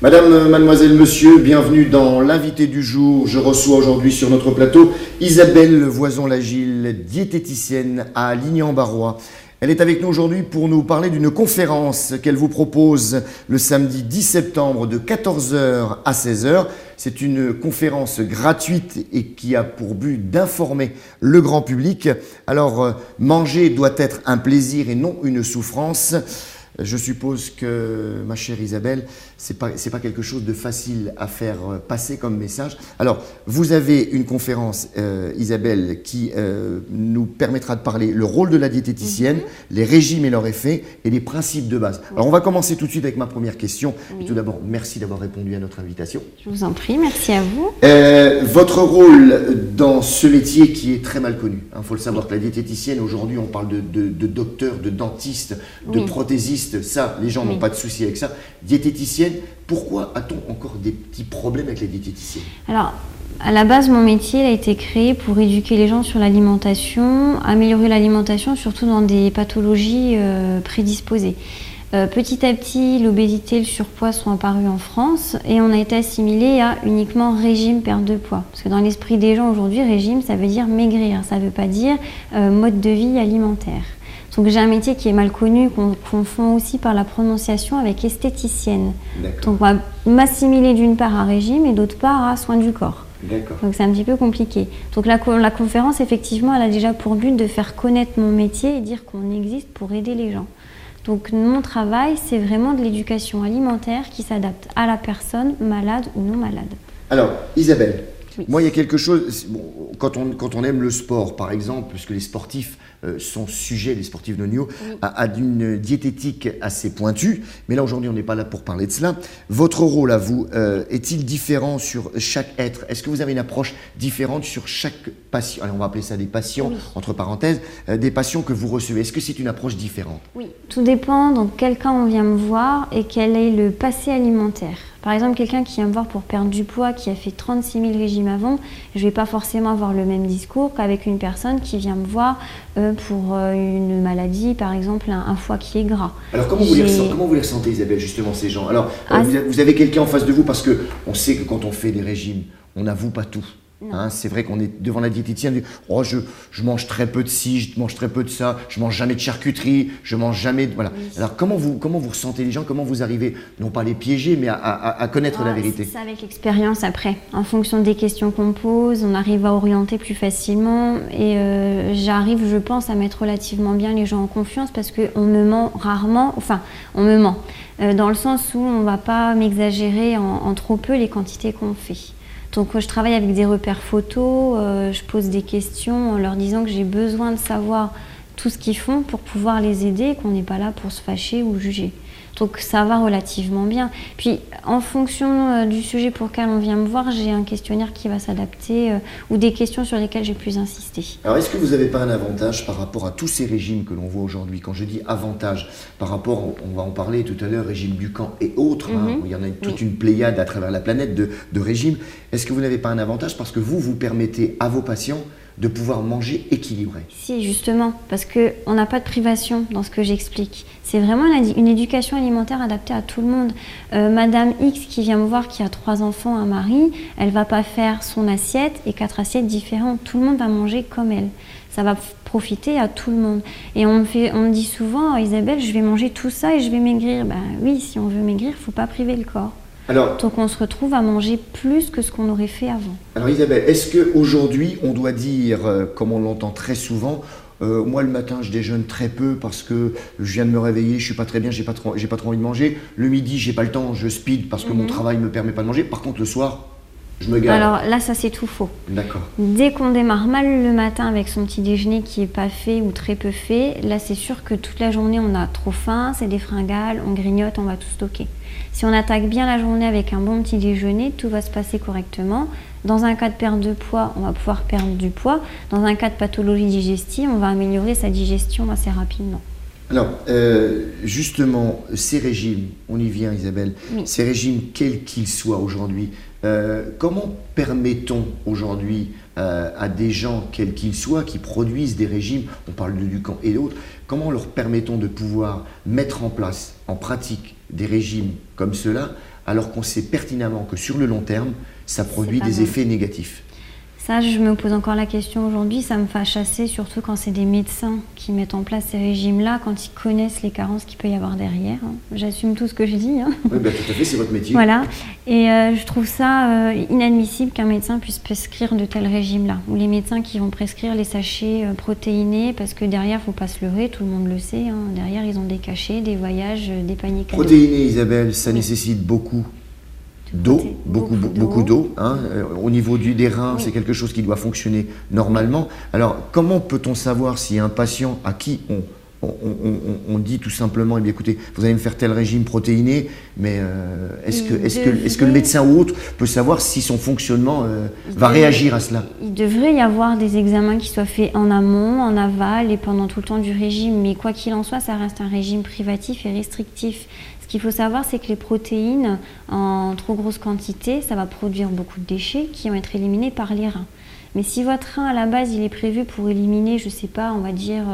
Madame, mademoiselle, monsieur, bienvenue dans l'invité du jour. Je reçois aujourd'hui sur notre plateau Isabelle Voison-Lagile, diététicienne à Ligny-en-Barrois. Elle est avec nous aujourd'hui pour nous parler d'une conférence qu'elle vous propose le samedi 10 septembre de 14 h à 16 h. C'est une conférence gratuite et qui a pour but d'informer le grand public. Alors, manger doit être un plaisir et non une souffrance. Je suppose que, ma chère Isabelle, c'est pas quelque chose de facile à faire passer comme message. Alors, vous avez une conférence, Isabelle, qui nous permettra de parler le rôle de la diététicienne, les régimes et leurs effets, et les principes de base. Alors, on va commencer tout de suite avec ma première question. Et tout d'abord, merci d'avoir répondu à notre invitation. Je vous en prie, merci à vous. Votre rôle dans ce métier qui est très mal connu. Il faut le savoir que la diététicienne, aujourd'hui, on parle de docteur, de dentiste, de prothésiste. Ça, les gens n'ont pas de souci avec ça. Diététicienne, pourquoi a-t-on encore des petits problèmes avec les diététiciennes? Alors, à la base, mon métier a été créé pour éduquer les gens sur l'alimentation, améliorer l'alimentation, surtout dans des pathologies prédisposées. Petit à petit, l'obésité et le surpoids sont apparus en France et on a été assimilé à uniquement régime, perte de poids. Parce que dans l'esprit des gens aujourd'hui, régime, ça veut dire maigrir, ça ne veut pas dire mode de vie alimentaire. Donc j'ai un métier qui est mal connu, qu'on confond aussi par la prononciation avec esthéticienne. Donc on va m'assimiler d'une part à régime et d'autre part à soins du corps. Donc c'est un petit peu compliqué. Donc la conférence, effectivement, elle a déjà pour but de faire connaître mon métier et dire qu'on existe pour aider les gens. Donc mon travail, c'est vraiment de l'éducation alimentaire qui s'adapte à la personne, malade ou non malade. Alors, Isabelle, moi, il y a quelque chose, bon, quand on aime le sport, par exemple, puisque les sportifs sont sujets, les sportifs de haut niveau, à d'une diététique assez pointue, mais là, aujourd'hui, on n'est pas là pour parler de cela. Votre rôle, à vous, est-il différent sur chaque être? Est-ce que vous avez une approche différente sur chaque patient? Allez, on va appeler ça des patients, entre parenthèses, des patients que vous recevez. Est-ce que c'est une approche différente? Oui, tout dépend dans quel cas on vient me voir et quel est le passé alimentaire. Par exemple, quelqu'un qui vient me voir pour perdre du poids, qui a fait 36 000 régimes avant, je ne vais pas forcément avoir le même discours qu'avec une personne qui vient me voir pour une maladie, par exemple un foie qui est gras. Alors comment vous les ressentez, Isabelle, justement, ces gens? Alors, vous avez quelqu'un en face de vous, parce qu'on sait que quand on fait des régimes, on n'avoue pas tout. Hein, c'est vrai qu'on est devant la diététicienne, oh, je mange très peu de ci, je mange très peu de ça, je mange jamais de charcuterie, je mange jamais de... Voilà. Alors comment vous ressentez les gens, comment vous arrivez, non pas à les piéger, mais à connaître la vérité? C'est ça, avec l'expérience après. En fonction des questions qu'on pose, on arrive à orienter plus facilement et j'arrive, je pense, à mettre relativement bien les gens en confiance parce qu'on me ment rarement, enfin, on me ment, dans le sens où on ne va pas m'exagérer en trop peu les quantités qu'on fait. Donc je travaille avec des repères photos, je pose des questions en leur disant que j'ai besoin de savoir tout ce qu'ils font pour pouvoir les aider et qu'on n'est pas là pour se fâcher ou juger. Donc ça va relativement bien. Puis en fonction du sujet pour lequel on vient me voir, j'ai un questionnaire qui va s'adapter ou des questions sur lesquelles j'ai plus insisté. Alors est-ce que vous n'avez pas un avantage par rapport à tous ces régimes que l'on voit aujourd'hui? Quand je dis avantage, par rapport, on va en parler tout à l'heure, régime Dukan et autres, il y en a toute une pléiade à travers la planète de régimes. Est-ce que vous n'avez pas un avantage parce que vous permettez à vos patients de pouvoir manger équilibré? Si, justement, parce qu'on n'a pas de privation dans ce que j'explique. C'est vraiment une éducation alimentaire adaptée à tout le monde. Madame X qui vient me voir, qui a 3 enfants, un mari, elle ne va pas faire son assiette et 4 assiettes différentes. Tout le monde va manger comme elle. Ça va profiter à tout le monde. Et on me dit souvent, Isabelle, je vais manger tout ça et je vais maigrir. Ben oui, si on veut maigrir, il ne faut pas priver le corps. Alors, donc on se retrouve à manger plus que ce qu'on aurait fait avant. Alors Isabelle, est-ce qu'aujourd'hui on doit dire, comme on l'entend très souvent, moi le matin je déjeune très peu parce que je viens de me réveiller, je suis pas très bien, j'ai pas trop envie de manger. Le midi j'ai pas le temps, je speed parce que mon travail me permet pas de manger. Par contre le soir, je me gave. Alors là, ça c'est tout faux. D'accord. Dès qu'on démarre mal le matin avec son petit déjeuner qui n'est pas fait ou très peu fait, là c'est sûr que toute la journée on a trop faim, c'est des fringales, on grignote, on va tout stocker. Si on attaque bien la journée avec un bon petit déjeuner, tout va se passer correctement. Dans un cas de perte de poids, on va pouvoir perdre du poids. Dans un cas de pathologie digestive, on va améliorer sa digestion assez rapidement. Alors, justement, ces régimes, on y vient Isabelle, ces régimes quels qu'ils soient aujourd'hui, comment permet-on aujourd'hui à des gens, quels qu'ils soient, qui produisent des régimes, on parle de Dukan et d'autres, comment leur permettons de pouvoir mettre en place, en pratique, des régimes comme cela alors qu'on sait pertinemment que sur le long terme, ça produit des effets négatifs? Ça, je me pose encore la question aujourd'hui, ça me fâche assez, surtout quand c'est des médecins qui mettent en place ces régimes-là, quand ils connaissent les carences qu'il peut y avoir derrière. J'assume tout ce que je dis. Oui, bah, tout à fait, c'est votre métier. Voilà, et je trouve ça inadmissible qu'un médecin puisse prescrire de tels régimes-là, ou les médecins qui vont prescrire les sachets protéinés, parce que derrière, il ne faut pas se leurrer, tout le monde le sait, derrière, ils ont des cachets, des voyages, des paniers cadeaux. Protéiné, Isabelle, ça nécessite beaucoup d'eau, beaucoup d'eau. Au niveau des reins, c'est quelque chose qui doit fonctionner normalement. Alors, comment peut-on savoir si un patient à qui on dit tout simplement, eh bien, écoutez, vous allez me faire tel régime protéiné, mais est-ce que le médecin ou autre peut savoir si son fonctionnement va réagir à cela? Il devrait y avoir des examens qui soient faits en amont, en aval et pendant tout le temps du régime, mais quoi qu'il en soit, ça reste un régime privatif et restrictif. Ce qu'il faut savoir, c'est que les protéines, en trop grosse quantité, ça va produire beaucoup de déchets qui vont être éliminés par les reins. Mais si votre rein, à la base, il est prévu pour éliminer, je ne sais pas, on va dire,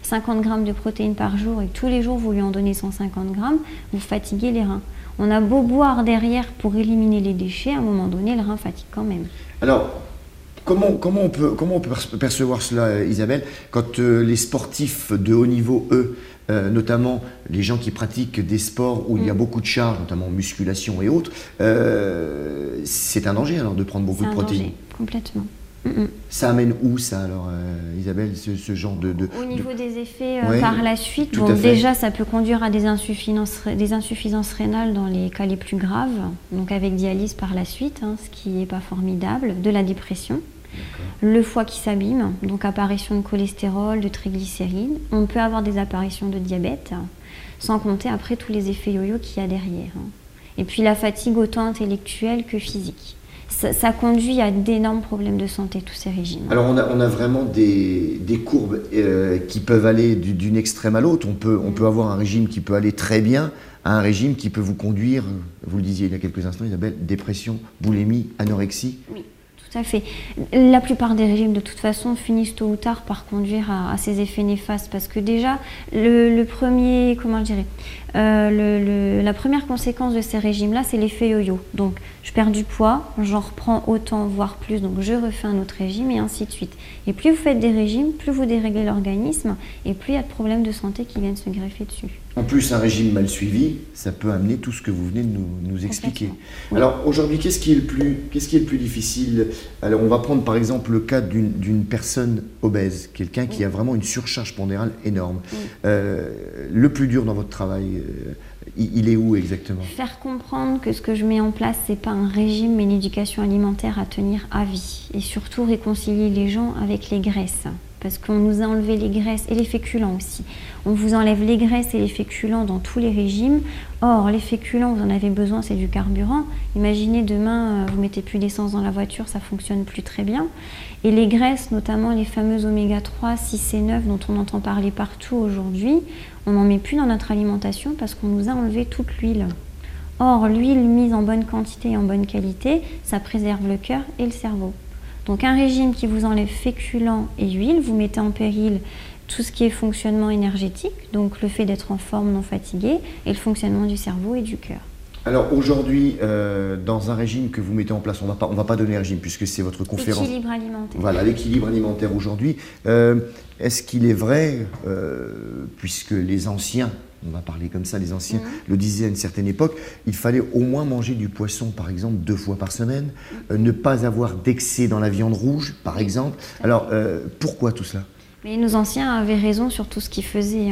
50 grammes de protéines par jour et que tous les jours, vous lui en donnez 150 grammes, vous fatiguez les reins. On a beau boire derrière pour éliminer les déchets, à un moment donné, le rein fatigue quand même. Alors, comment on peut percevoir cela, Isabelle, quand les sportifs de haut niveau, eux, notamment les gens qui pratiquent des sports où il y a beaucoup de charges, notamment musculation et autres, c'est un danger alors de prendre beaucoup de protéines? C'est un danger, complètement. Ça amène où ça alors, Isabelle, ce genre de... Au niveau des effets Ouais, par la suite, bon, déjà ça peut conduire à des insuffisances rénales dans les cas les plus graves, donc avec dialyse par la suite, ce qui n'est pas formidable, de la dépression. Le foie qui s'abîme, donc apparition de cholestérol, de triglycérides. On peut avoir des apparitions de diabète, sans compter après tous les effets yo-yo qu'il y a derrière. Et puis la fatigue autant intellectuelle que physique. Ça conduit à d'énormes problèmes de santé, tous ces régimes. Alors on a vraiment des courbes qui peuvent aller d'une extrême à l'autre. On peut avoir un régime qui peut aller très bien à un régime qui peut vous conduire, vous le disiez il y a quelques instants, Isabelle, dépression, boulimie, anorexie. Oui. Tout à fait. La plupart des régimes, de toute façon, finissent tôt ou tard par conduire à ces effets néfastes parce que déjà, la première conséquence de ces régimes-là, c'est l'effet yo-yo. Donc, je perds du poids, j'en reprends autant, voire plus, donc je refais un autre régime et ainsi de suite. Et plus vous faites des régimes, plus vous déréglez l'organisme et plus il y a de problèmes de santé qui viennent se greffer dessus. En plus, un régime mal suivi, ça peut amener tout ce que vous venez de nous expliquer. Oui. Alors aujourd'hui, qu'est-ce qui est le plus difficile? Alors on va prendre par exemple le cas d'une personne obèse, quelqu'un qui a vraiment une surcharge pondérale énorme. Le plus dur dans votre travail, il est où exactement? Faire comprendre que ce que je mets en place, c'est pas un régime, mais une éducation alimentaire à tenir à vie. Et surtout réconcilier les gens avec les graisses. Parce qu'on nous a enlevé les graisses et les féculents aussi. On vous enlève les graisses et les féculents dans tous les régimes. Or, les féculents, vous en avez besoin, c'est du carburant. Imaginez demain, vous mettez plus d'essence dans la voiture, ça fonctionne plus très bien. Et les graisses, notamment les fameuses oméga 3, 6 et 9 dont on entend parler partout aujourd'hui, on n'en met plus dans notre alimentation parce qu'on nous a enlevé toute l'huile. Or, l'huile mise en bonne quantité et en bonne qualité, ça préserve le cœur et le cerveau. Donc un régime qui vous enlève féculents et huile, vous mettez en péril tout ce qui est fonctionnement énergétique, donc le fait d'être en forme, non fatigué, et le fonctionnement du cerveau et du cœur. Alors aujourd'hui, dans un régime que vous mettez en place, on va pas donner un régime puisque c'est votre conférence. L'équilibre alimentaire. Voilà, l'équilibre alimentaire aujourd'hui. Est-ce qu'il est vrai, puisque les anciens, on va parler comme ça, les anciens le disaient à une certaine époque, il fallait au moins manger du poisson, par exemple, 2 fois par semaine, ne pas avoir d'excès dans la viande rouge, par exemple. Alors, pourquoi tout cela ? Mais nos anciens avaient raison sur tout ce qu'ils faisaient.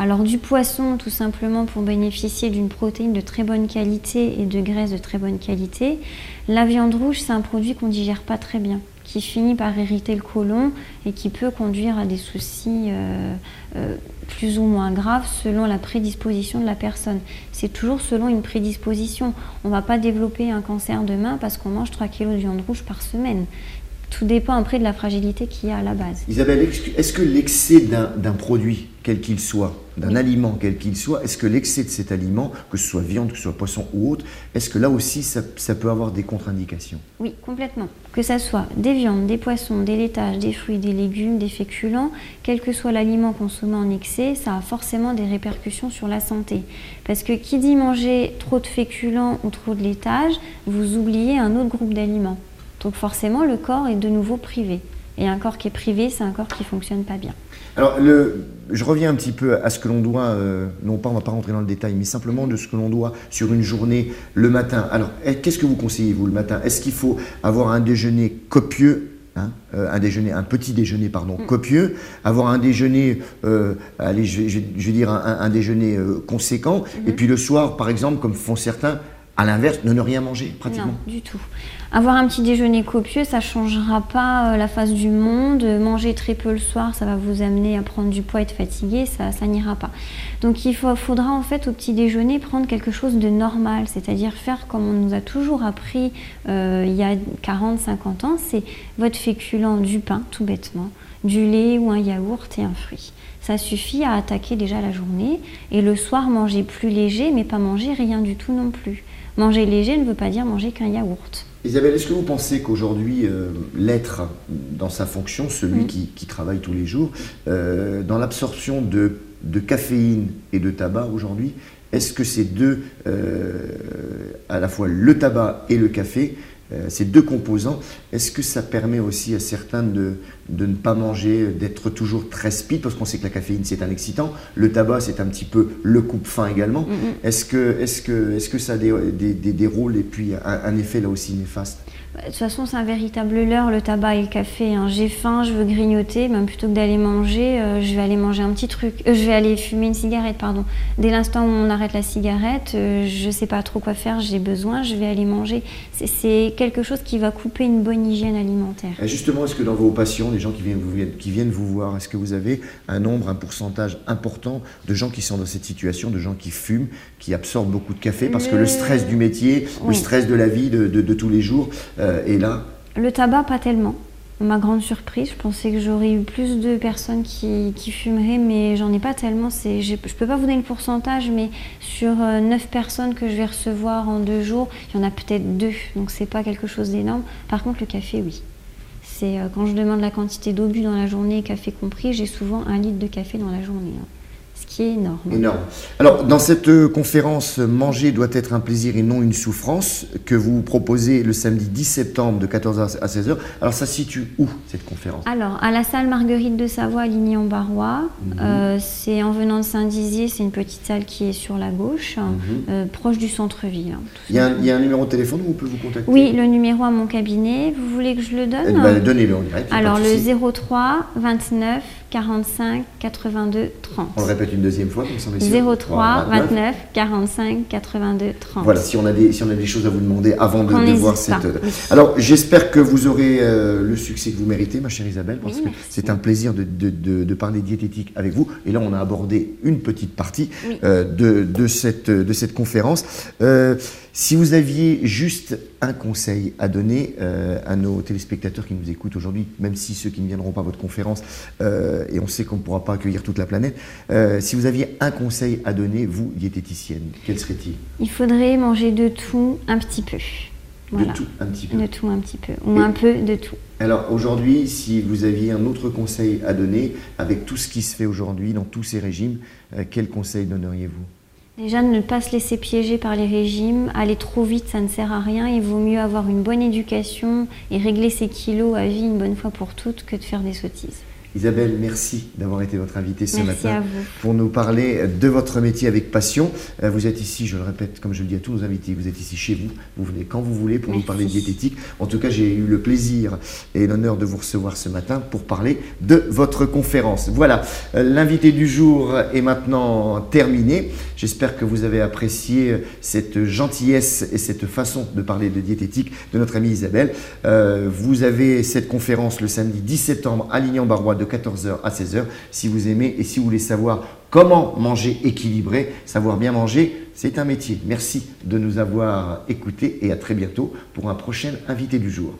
Alors du poisson, tout simplement pour bénéficier d'une protéine de très bonne qualité et de graisse de très bonne qualité. La viande rouge, c'est un produit qu'on ne digère pas très bien, qui finit par irriter le côlon et qui peut conduire à des soucis plus ou moins graves selon la prédisposition de la personne. C'est toujours selon une prédisposition. On ne va pas développer un cancer demain parce qu'on mange 3 kg de viande rouge par semaine. Tout dépend après de la fragilité qu'il y a à la base. Isabelle, est-ce que l'excès d'un produit, quel qu'il soit, d'un aliment quel qu'il soit, est-ce que l'excès de cet aliment, que ce soit viande, que ce soit poisson ou autre, est-ce que là aussi ça peut avoir des contre-indications? Oui, complètement. Que ça soit des viandes, des poissons, des laitages, des fruits, des légumes, des féculents, quel que soit l'aliment consommé en excès, ça a forcément des répercussions sur la santé. Parce que qui dit manger trop de féculents ou trop de laitages, vous oubliez un autre groupe d'aliments. Donc forcément, le corps est de nouveau privé. Et un corps qui est privé, c'est un corps qui ne fonctionne pas bien. Alors, je reviens un petit peu à ce que l'on doit, non pas, on ne va pas rentrer dans le détail, mais simplement de ce que l'on doit sur une journée le matin. Alors, qu'est-ce que vous conseillez, vous, le matin? Est-ce qu'il faut avoir un déjeuner copieux, un petit déjeuner, copieux, avoir un déjeuner, allez, je vais dire un déjeuner conséquent, et puis le soir, par exemple, comme font certains, à l'inverse, ne rien manger, pratiquement? Non, du tout. Avoir un petit déjeuner copieux, ça ne changera pas la face du monde. Manger très peu le soir, ça va vous amener à prendre du poids et être fatigué, ça n'ira pas. Donc il faudra en fait au petit déjeuner prendre quelque chose de normal, c'est-à-dire faire comme on nous a toujours appris il y a 40-50 ans, c'est votre féculent, du pain tout bêtement, du lait ou un yaourt et un fruit. Ça suffit à attaquer déjà la journée et le soir manger plus léger mais pas manger rien du tout non plus. Manger léger ne veut pas dire manger qu'un yaourt. Isabelle, est-ce que vous pensez qu'aujourd'hui, l'être dans sa fonction, celui qui travaille tous les jours, dans l'absorption de caféine et de tabac aujourd'hui, est-ce que ces deux, à la fois le tabac et le café, ces deux composants, est-ce que ça permet aussi à certains de ne pas manger, d'être toujours très speed, parce qu'on sait que la caféine c'est un excitant, le tabac c'est un petit peu le coupe-faim également. Est-ce que ça a des rôles et puis un effet là aussi néfaste? De toute façon, c'est un véritable leurre, le tabac et le café. J'ai faim, je veux grignoter, même plutôt que d'aller manger, je vais aller manger un petit truc. Je vais aller fumer une cigarette, pardon. Dès l'instant où on arrête la cigarette, je ne sais pas trop quoi faire, j'ai besoin, je vais aller manger. C'est quelque chose qui va couper une bonne hygiène alimentaire. Et justement, est-ce que dans vos patients, les gens qui viennent vous voir, est-ce que vous avez un pourcentage important de gens qui sont dans cette situation, de gens qui fument, qui absorbent beaucoup de café, parce que le stress du métier, le stress de la vie de tous les jours, et là? Le tabac, pas tellement. Ma grande surprise, je pensais que j'aurais eu plus de personnes qui fumeraient, mais j'en ai pas tellement. Je peux pas vous donner le pourcentage, mais sur 9 personnes que je vais recevoir en 2 jours, il y en a peut-être 2, donc c'est pas quelque chose d'énorme. Par contre, le café, oui. C'est quand je demande la quantité d'eau bu dans la journée, café compris, j'ai souvent 1 litre de café dans la journée. Ce qui est énorme. Énorme. Alors, dans cette conférence, manger doit être un plaisir et non une souffrance, que vous proposez le samedi 10 septembre de 14h à 16h. Alors, ça se situe où, cette conférence? Alors, à la salle Marguerite de Savoie à Ligny-en-Barrois. C'est en venant de Saint-Dizier, c'est une petite salle qui est sur la gauche, proche du centre-ville. Il y a un numéro de téléphone où on peut vous contacter? Oui, le numéro à mon cabinet. Vous voulez que je le donne? Donnez-le en direct. Alors, le 03 29 45 82 30. On le répète une deuxième fois, comme ça on est sûr. 03 29 45 82 30. Voilà, si on a des choses à vous demander avant de voir cette... Oui. Alors, j'espère que vous aurez le succès que vous méritez, ma chère Isabelle, parce que c'est un plaisir de parler diététique avec vous. Et là, on a abordé une petite partie de cette conférence. Si vous aviez juste un conseil à donner à nos téléspectateurs qui nous écoutent aujourd'hui, même si ceux qui ne viendront pas à votre conférence, et on sait qu'on ne pourra pas accueillir toute la planète, si vous aviez un conseil à donner, vous, diététicienne, quel serait-il? Il faudrait manger de tout un petit peu. Voilà. De tout un petit peu. De tout un petit peu, ou un peu de tout. Alors aujourd'hui, si vous aviez un autre conseil à donner, avec tout ce qui se fait aujourd'hui dans tous ces régimes, quel conseil donneriez-vous? Déjà, ne pas se laisser piéger par les régimes. Aller trop vite, ça ne sert à rien. Il vaut mieux avoir une bonne éducation et régler ses kilos à vie une bonne fois pour toutes que de faire des sottises. Isabelle, merci d'avoir été votre invitée ce matin pour nous parler de votre métier avec passion. Vous êtes ici, je le répète, comme je le dis à tous nos invités, vous êtes ici chez vous, vous venez quand vous voulez pour nous parler de diététique. En tout cas, j'ai eu le plaisir et l'honneur de vous recevoir ce matin pour parler de votre conférence. Voilà, l'invité du jour est maintenant terminé. J'espère que vous avez apprécié cette gentillesse et cette façon de parler de diététique de notre amie Isabelle. Vous avez cette conférence le samedi 10 septembre à Ligny-en-Barrois de 14h à 16h. Si vous aimez et si vous voulez savoir comment manger équilibré, savoir bien manger, c'est un métier. Merci de nous avoir écoutés et à très bientôt pour un prochain invité du jour.